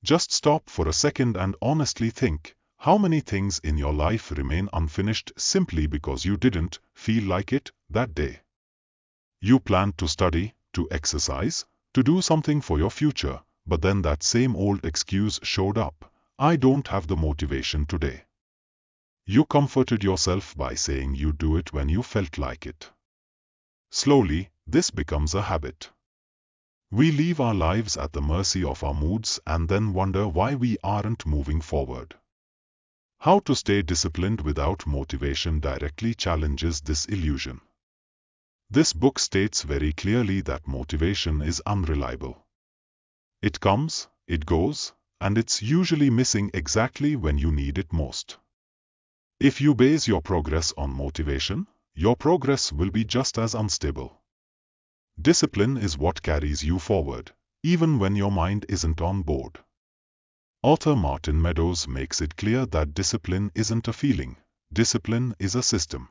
Just stop for a second and honestly think, how many things in your life remain unfinished simply because you didn't feel like it that day? You planned to study, to exercise, to do something for your future, but then that same old excuse showed up. I don't have the motivation today. You comforted yourself by saying you'd do it when you felt like it. Slowly, this becomes a habit. We leave our lives at the mercy of our moods and then wonder why we aren't moving forward. How to stay disciplined without motivation directly challenges this illusion. This book states very clearly that motivation is unreliable. It comes, it goes, and it's usually missing exactly when you need it most. If you base your progress on motivation, your progress will be just as unstable. Discipline is what carries you forward, even when your mind isn't on board. Author Martin Meadows makes it clear that discipline isn't a feeling, discipline is a system.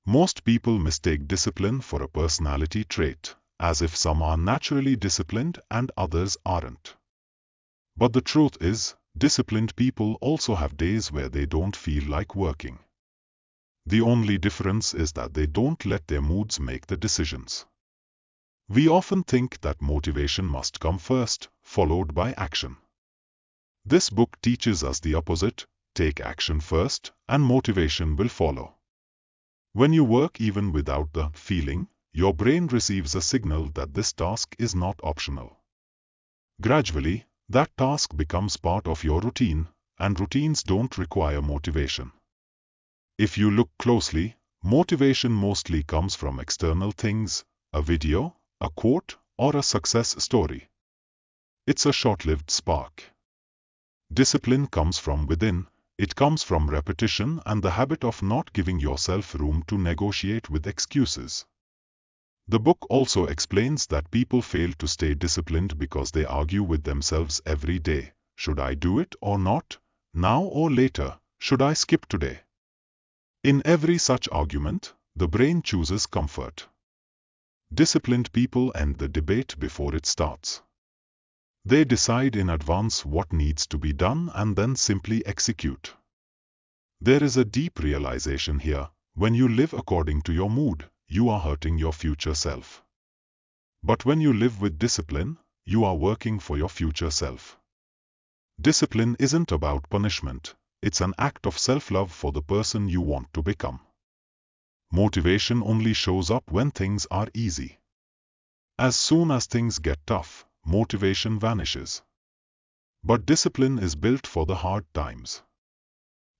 Most people mistake discipline for a personality trait, as if some are naturally disciplined and others aren't. But the truth is, disciplined people also have days where they don't feel like working. The only difference is that they don't let their moods make the decisions. We often think that motivation must come first, followed by action. This book teaches us the opposite: take action first, and motivation will follow. When you work even without the feeling, your brain receives a signal that this task is not optional. Gradually, that task becomes part of your routine, and routines don't require motivation. If you look closely, motivation mostly comes from external things: a video, a quote, or a success story. It's a short-lived spark. Discipline comes from within. It comes from repetition and the habit of not giving yourself room to negotiate with excuses. The book also explains that people fail to stay disciplined because they argue with themselves every day. Should I do it or not? Now or later? Should I skip today? In every such argument, the brain chooses comfort. Disciplined people end the debate before it starts. They decide in advance what needs to be done and then simply execute. There is a deep realization here: when you live according to your mood, you are hurting your future self. But when you live with discipline, you are working for your future self. Discipline isn't about punishment, it's an act of self-love for the person you want to become. Motivation only shows up when things are easy. As soon as things get tough, motivation vanishes. But discipline is built for the hard times.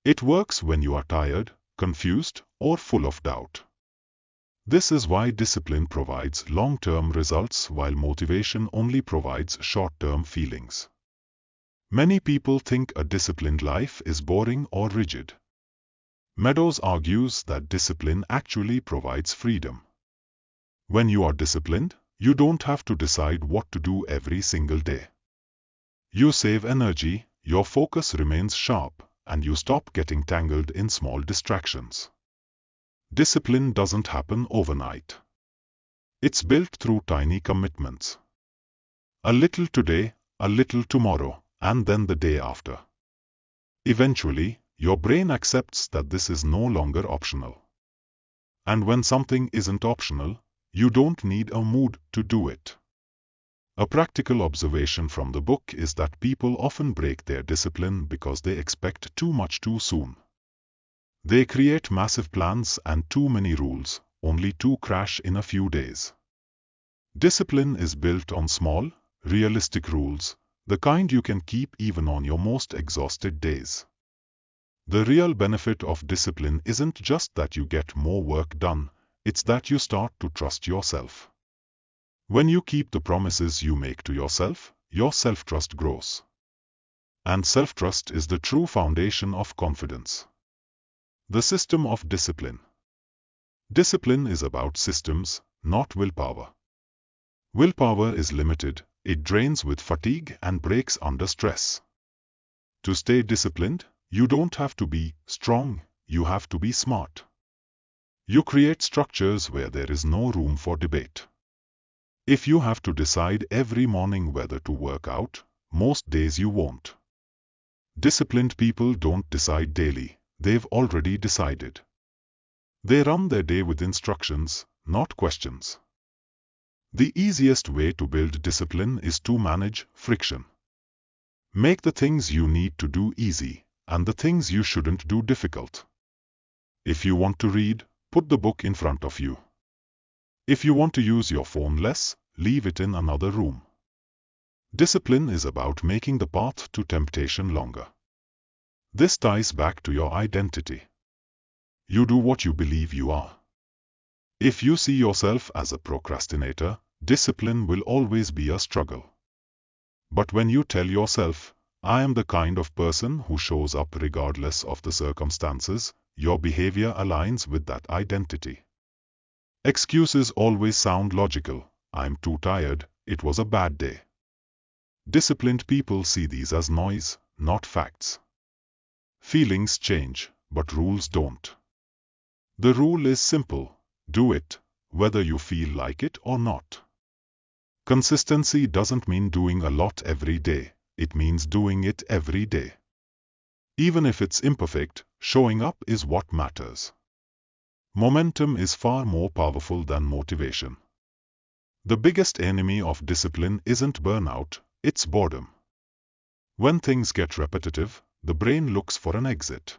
It works when you are tired, confused, or full of doubt. This is why discipline provides long-term results while motivation only provides short-term feelings. Many people think a disciplined life is boring or rigid. Meadows argues that discipline actually provides freedom. When you are disciplined, you don't have to decide what to do every single day. You save energy, your focus remains sharp, and you stop getting tangled in small distractions. Discipline doesn't happen overnight. It's built through tiny commitments. A little today, a little tomorrow, and then the day after. Eventually, your brain accepts that this is no longer optional. And when something isn't optional, you don't need a mood to do it. A practical observation from the book is that people often break their discipline because they expect too much too soon. They create massive plans and too many rules, only to crash in a few days. Discipline is built on small, realistic rules, the kind you can keep even on your most exhausted days. The real benefit of discipline isn't just that you get more work done, it's that you start to trust yourself. When you keep the promises you make to yourself, your self-trust grows. And self-trust is the true foundation of confidence. The system of discipline. Discipline is about systems, not willpower. Willpower is limited, it drains with fatigue and breaks under stress. To stay disciplined, you don't have to be strong, you have to be smart. You create structures where there is no room for debate. If you have to decide every morning whether to work out, most days you won't. Disciplined people don't decide daily, they've already decided. They run their day with instructions, not questions. The easiest way to build discipline is to manage friction. Make the things you need to do easy, and the things you shouldn't do difficult. If you want to read, put the book in front of you. If you want to use your phone less, leave it in another room. Discipline is about making the path to temptation longer. This ties back to your identity. You do what you believe you are. If you see yourself as a procrastinator, discipline will always be a struggle. But when you tell yourself, I am the kind of person who shows up regardless of the circumstances, your behavior aligns with that identity. Excuses always sound logical. I'm too tired, it was a bad day. Disciplined people see these as noise, not facts. Feelings change, but rules don't. The rule is simple: do it, whether you feel like it or not. Consistency doesn't mean doing a lot every day, it means doing it every day. Even if it's imperfect, showing up is what matters. Momentum is far more powerful than motivation. The biggest enemy of discipline isn't burnout, it's boredom. When things get repetitive, the brain looks for an exit.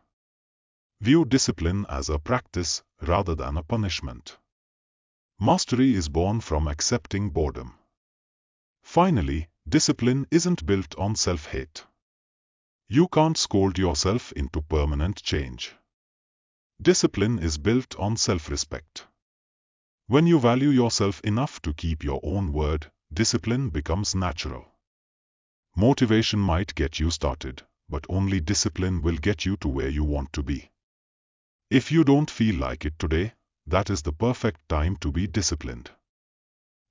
View discipline as a practice rather than a punishment. Mastery is born from accepting boredom. Finally, discipline isn't built on self-hate. You can't scold yourself into permanent change. Discipline is built on self-respect. When you value yourself enough to keep your own word, discipline becomes natural. Motivation might get you started, but only discipline will get you to where you want to be. If you don't feel like it today, that is the perfect time to be disciplined.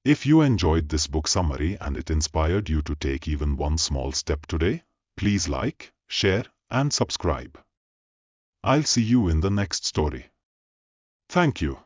If you enjoyed this book summary and it inspired you to take even one small step today, please like, share, and subscribe. I'll see you in the next story. Thank you.